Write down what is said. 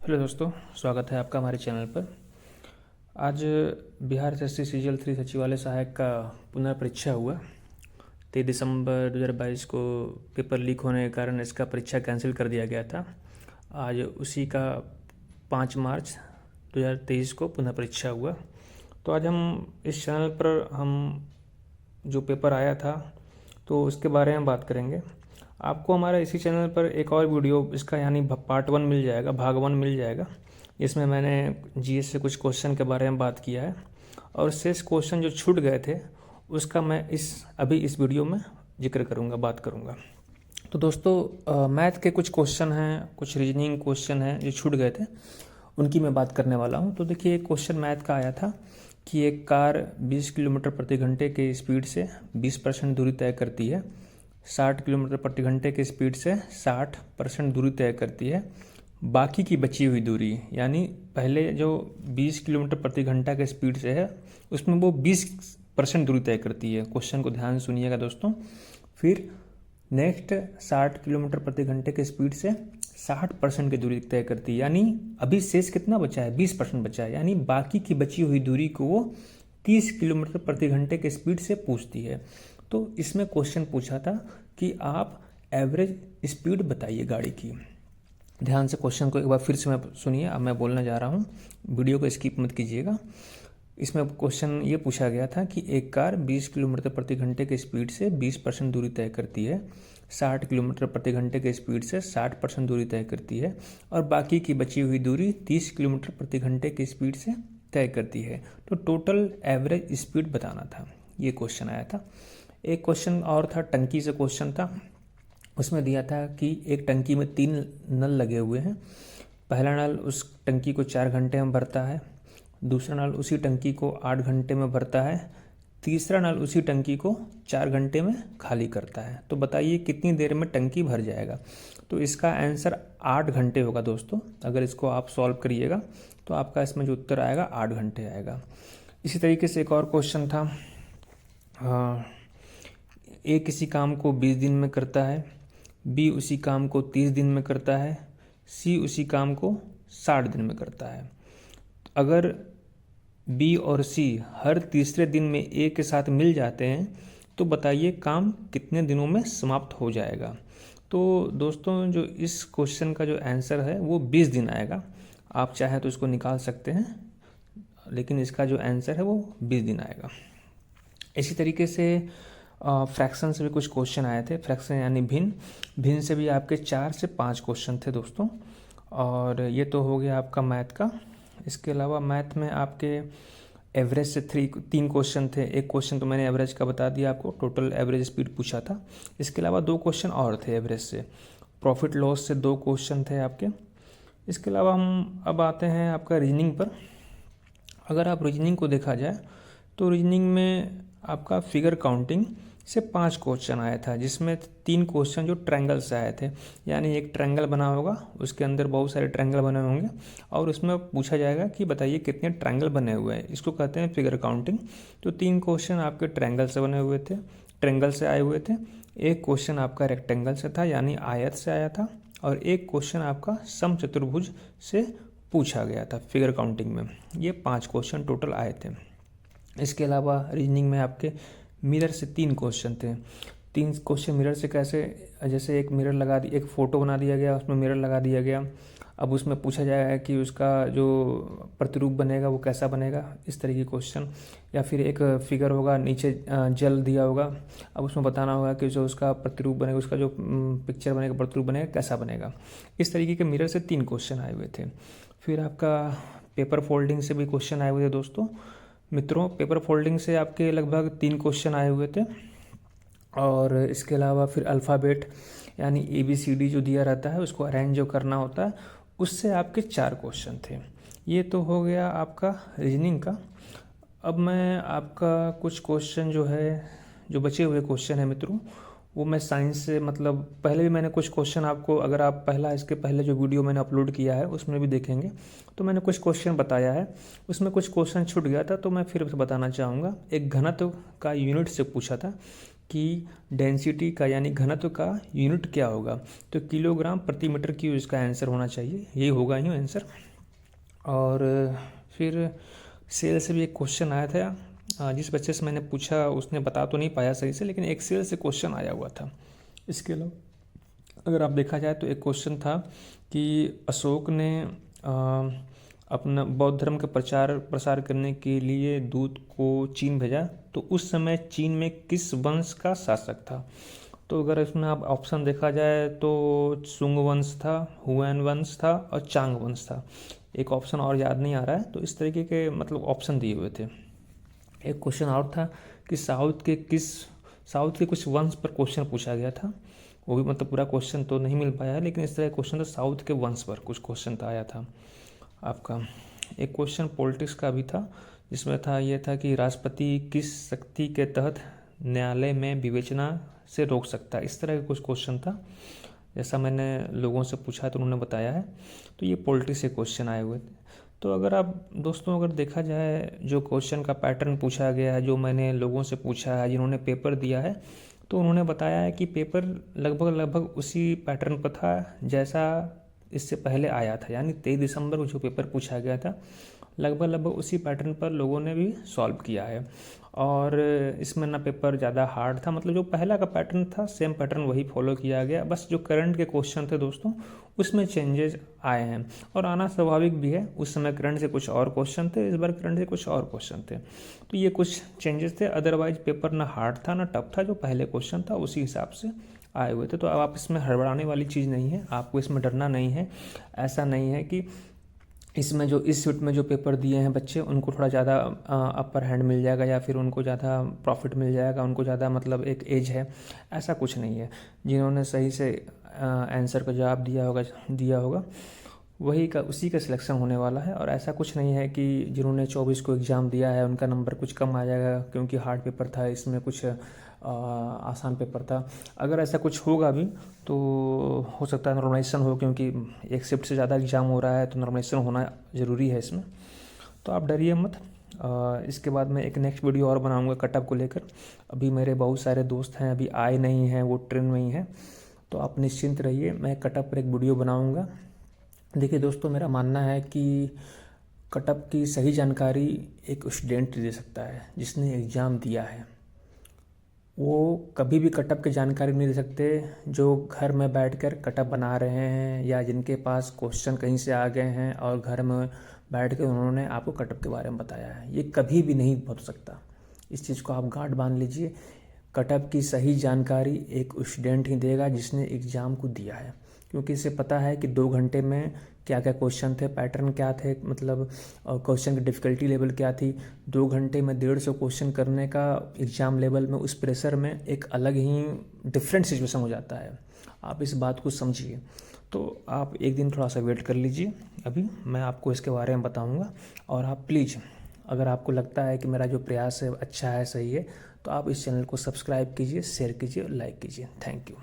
Hello दोस्तों, स्वागत है आपका हमारे चैनल पर। आज बिहार एसएससी सीजीएल 3 सचिवालय सहायक का पुनर्परीक्षा हुआ। 23 दिसंबर 2022 को पेपर लीक होने के कारण इसका परीक्षा कैंसिल कर दिया गया था। आज उसी का 5 मार्च 2023 को पुनः परीक्षा हुआ। तो आज हम इस चैनल पर जो पेपर आया था तो उसके बारे में बात करेंगे। आपको हमारा इसी चैनल पर एक और वीडियो इसका यानी पार्ट 1 मिल जाएगा, भाग 1 मिल जाएगा। इसमें मैंने जीएस से कुछ क्वेश्चन के बारे में बात किया है और शेष क्वेश्चन जो छूट गए थे उसका मैं अभी इस वीडियो में जिक्र करूँगा, बात करूँगा। तो दोस्तों, मैथ के कुछ क्वेश्चन हैं, कुछ रीजनिंग क्वेश्चन हैं जो छूट गए थे, उनकी मैं बात करने वाला हूँ। तो देखिए, एक क्वेश्चन मैथ का आया था कि एक कार 20 किलोमीटर प्रति घंटे के स्पीड से 20% दूरी तय करती है, 60 किलोमीटर प्रति घंटे के स्पीड से 60% दूरी तय करती है। बाकी की बची हुई दूरी, यानी पहले जो 20 किलोमीटर प्रति घंटा के स्पीड से है उसमें वो 20% दूरी तय करती है। क्वेश्चन को ध्यान सुनिएगा दोस्तों। फिर नेक्स्ट 60 किलोमीटर प्रति घंटे के स्पीड से 60% की दूरी तय करती है, यानी अभी शेष कितना बचा है? 20% बचा है, यानी बाकी की बची हुई दूरी को वो 30 किलोमीटर प्रति घंटे के स्पीड से पूछती है। तो इसमें क्वेश्चन पूछा था कि आप एवरेज स्पीड बताइए गाड़ी की। ध्यान से क्वेश्चन को एक बार फिर से मैं सुनिए, अब मैं बोलने जा रहा हूँ, वीडियो को स्किप मत कीजिएगा। इसमें क्वेश्चन ये पूछा गया था कि एक कार 20 किलोमीटर प्रति घंटे के स्पीड से 20% दूरी तय करती है, 60 किलोमीटर प्रति घंटे के स्पीड से 60% दूरी तय करती है और बाकी की बची हुई दूरी 30 किलोमीटर प्रति घंटे की स्पीड से तय करती है। तो टोटल एवरेज स्पीड बताना था, ये क्वेश्चन आया था। एक क्वेश्चन और था, टंकी से क्वेश्चन था। उसमें दिया था कि एक टंकी में 3 नल लगे हुए हैं। पहला नल उस टंकी को 4 घंटे में भरता है, दूसरा नल उसी टंकी को 8 घंटे में भरता है, तीसरा नल उसी टंकी को 4 घंटे में खाली करता है। तो बताइए कितनी देर में टंकी भर जाएगा? तो इसका आंसर 8 घंटे होगा दोस्तों। अगर इसको आप सॉल्व करिएगा तो आपका इसमें जो उत्तर आएगा 8 घंटे आएगा। इसी तरीके से एक और क्वेश्चन था, ए किसी काम को 20 दिन में करता है, बी उसी काम को 30 दिन में करता है, सी उसी काम को 60 दिन में करता है। अगर बी और सी हर तीसरे दिन में ए के साथ मिल जाते हैं तो बताइए काम कितने दिनों में समाप्त हो जाएगा? तो दोस्तों, जो इस क्वेश्चन का जो आंसर है वो 20 दिन आएगा। आप चाहे तो इसको निकाल सकते हैं, लेकिन इसका जो आंसर है वो 20 दिन आएगा। इसी तरीके से फ्रैक्शन से भी कुछ क्वेश्चन आए थे। फ्रैक्शन यानी भिन्न से भी आपके 4 से 5 क्वेश्चन थे दोस्तों। और ये तो हो गया आपका मैथ का। इसके अलावा मैथ में आपके एवरेज से 3 क्वेश्चन थे। एक क्वेश्चन तो मैंने एवरेज का बता दिया आपको, टोटल एवरेज स्पीड पूछा था। इसके अलावा 2 क्वेश्चन और थे एवरेज से। प्रॉफिट लॉस से 2 क्वेश्चन थे आपके। इसके अलावा हम अब आते हैं आपका रीजनिंग पर। अगर आप रीजनिंग को देखा जाए तो रीजनिंग में आपका फिगर काउंटिंग से 5 क्वेश्चन आया था, जिसमें 3 क्वेश्चन जो ट्रायंगल से आए थे। यानी एक ट्रायंगल बना होगा, उसके अंदर बहुत सारे ट्रायंगल बने होंगे और उसमें पूछा जाएगा कि बताइए कितने ट्रायंगल बने हुए हैं। इसको कहते हैं फिगर काउंटिंग। तो 3 क्वेश्चन आपके ट्रायंगल से बने हुए थे, ट्रायंगल से आए हुए थे। एक क्वेश्चन आपका रेक्टेंगल से था, यानी आयत से आया था, और एक क्वेश्चन आपका समचतुर्भुज से पूछा गया था फिगर काउंटिंग में। ये 5 क्वेश्चन टोटल आए थे। इसके अलावा रीजनिंग में आपके मिरर से 3 क्वेश्चन थे। 3 क्वेश्चन मिरर से कैसे, जैसे एक मिरर लगा दी, एक फ़ोटो बना दिया गया, उसमें मिरर लगा दिया गया। अब उसमें पूछा जाएगा कि उसका जो प्रतिरूप बनेगा वो कैसा बनेगा, इस तरह की क्वेश्चन। या फिर एक फिगर होगा, नीचे जल दिया होगा, अब उसमें बताना होगा कि जो उसका प्रतिरूप बनेगा, उसका जो पिक्चर बनेगा, प्रतिरूप बनेगा, कैसा बनेगा। इस तरीके के मिरर से 3 क्वेश्चन आए हुए थे। फिर आपका पेपर फोल्डिंग से भी क्वेश्चन आए हुए थे दोस्तों। मित्रों, पेपर फोल्डिंग से आपके लगभग 3 क्वेश्चन आए हुए थे। और इसके अलावा फिर अल्फ़ाबेट यानी ABCD जो दिया रहता है उसको अरेंज जो करना होता है, उससे आपके 4 क्वेश्चन थे। ये तो हो गया आपका रीजनिंग का। अब मैं आपका कुछ क्वेश्चन जो है, जो बचे हुए क्वेश्चन है मित्रों, वो मैं साइंस से, मतलब पहले भी मैंने कुछ क्वेश्चन आपको, अगर आप इसके पहले जो वीडियो मैंने अपलोड किया है उसमें भी देखेंगे तो मैंने कुछ क्वेश्चन बताया है। उसमें कुछ क्वेश्चन छूट गया था तो मैं फिर बताना चाहूँगा। एक घनत्व का यूनिट से पूछा था कि डेंसिटी का यानी घनत्व का यूनिट क्या होगा, तो किलोग्राम प्रति मीटर क्यूब इसका आंसर होना चाहिए, यही होगा ही आंसर। और फिर सेल से भी एक क्वेश्चन आया था, जिस बच्चे से मैंने पूछा उसने बता तो नहीं पाया सही से, लेकिन एक सेल से क्वेश्चन आया हुआ था। इसके अलावा अगर आप देखा जाए तो एक क्वेश्चन था कि अशोक ने अपना बौद्ध धर्म का प्रसार करने के लिए दूत को चीन भेजा, तो उस समय चीन में किस वंश का शासक था। तो अगर इसमें आप ऑप्शन देखा जाए तो सुंग वंश था, हुएन वंश था और चांग वंश था। एक ऑप्शन और याद नहीं आ रहा है, तो इस तरीके के मतलब ऑप्शन दिए हुए थे। एक क्वेश्चन और था कि साउथ के कुछ वंश पर क्वेश्चन पूछा गया था, वो भी मतलब पूरा क्वेश्चन तो नहीं मिल पाया है, लेकिन इस तरह क्वेश्चन था साउथ के वंश पर कुछ क्वेश्चन था आया था आपका। एक क्वेश्चन पॉलिटिक्स का भी था, जिसमें था ये था कि राष्ट्रपति किस शक्ति के तहत न्यायालय में विवेचना से रोक सकता है, इस तरह का कुछ क्वेश्चन था। जैसा मैंने लोगों से पूछा तो उन्होंने बताया है, तो ये पॉलिटिक्स से क्वेश्चन आए हुए थे। तो अगर आप दोस्तों अगर देखा जाए जो क्वेश्चन का पैटर्न पूछा गया है, जो मैंने लोगों से पूछा है जिन्होंने पेपर दिया है, तो उन्होंने बताया है कि पेपर लगभग उसी पैटर्न पर था जैसा इससे पहले आया था, यानी 23 दिसंबर को जो पेपर पूछा गया था लगभग उसी पैटर्न पर लोगों ने भी सॉल्व किया है। और इसमें ना पेपर ज़्यादा हार्ड था, मतलब जो पहला का पैटर्न था सेम पैटर्न वही फॉलो किया गया, बस जो करंट के क्वेश्चन थे दोस्तों उसमें चेंजेस आए हैं और आना स्वाभाविक भी है। उस समय करंट से कुछ और क्वेश्चन थे, इस बार करंट से कुछ और क्वेश्चन थे, तो ये कुछ चेंजेस थे। अदरवाइज पेपर ना हार्ड था ना टफ था, जो पहले क्वेश्चन था उसी हिसाब से आए हुए थे। तो अब आप इसमें हड़बड़ाने वाली चीज़ नहीं है, आपको इसमें डरना नहीं है। ऐसा नहीं है कि इसमें जो इस यूनिट में जो पेपर दिए हैं बच्चे उनको थोड़ा ज़्यादा अपर हैंड मिल जाएगा या फिर उनको ज़्यादा प्रॉफिट मिल जाएगा, उनको ज़्यादा मतलब एक एज है, ऐसा कुछ नहीं है। जिन्होंने सही से आंसर का जवाब दिया होगा उसी का सिलेक्शन होने वाला है। और ऐसा कुछ नहीं है कि जिन्होंने 24 को एग्ज़ाम दिया है उनका नंबर कुछ कम आ जाएगा क्योंकि हार्ड पेपर था, इसमें कुछ आसान पेपर था। अगर ऐसा कुछ होगा भी तो हो सकता है नॉर्मलाइजेशन हो, क्योंकि एक शिफ्ट से ज़्यादा एग्ज़ाम हो रहा है तो नॉर्मलाइजेशन होना ज़रूरी है इसमें। तो आप डरिए मत। इसके बाद मैं एक नेक्स्ट वीडियो और बनाऊंगा कटअप को लेकर। अभी मेरे बहुत सारे दोस्त हैं अभी आए नहीं हैं, वो ट्रेन में ही हैं, तो आप निश्चिंत रहिए, मैं कटअप पर एक वीडियो बनाऊँगा। देखिए दोस्तों, मेरा मानना है कि कटअप की सही जानकारी एक स्टूडेंट दे सकता है जिसने एग्ज़ाम दिया है। वो कभी भी कटअप की जानकारी नहीं दे सकते जो घर में बैठकर कटअप बना रहे हैं या जिनके पास क्वेश्चन कहीं से आ गए हैं और घर में बैठ कर उन्होंने आपको कटअप के बारे में बताया है। ये कभी भी नहीं हो सकता, इस चीज़ को आप गांठ बांध लीजिए। कटअप की सही जानकारी एक स्टूडेंट ही देगा जिसने एग्ज़ाम को दिया है, क्योंकि इसे पता है कि 2 घंटे में क्या क्या क्वेश्चन थे, पैटर्न क्या थे, मतलब क्वेश्चन की डिफ़िकल्टी लेवल क्या थी। 2 घंटे में 150 क्वेश्चन करने का एग्ज़ाम लेवल में उस प्रेशर में एक अलग ही डिफरेंट सिचुएशन हो जाता है। आप इस बात को समझिए। तो आप एक दिन थोड़ा सा वेट कर लीजिए, अभी मैं आपको इसके बारे में बताऊँगा। और आप प्लीज़, अगर आपको लगता है कि मेरा जो प्रयास है अच्छा है, सही है, तो आप इस चैनल को सब्सक्राइब कीजिए, शेयर कीजिए, लाइक कीजिए। Thank you.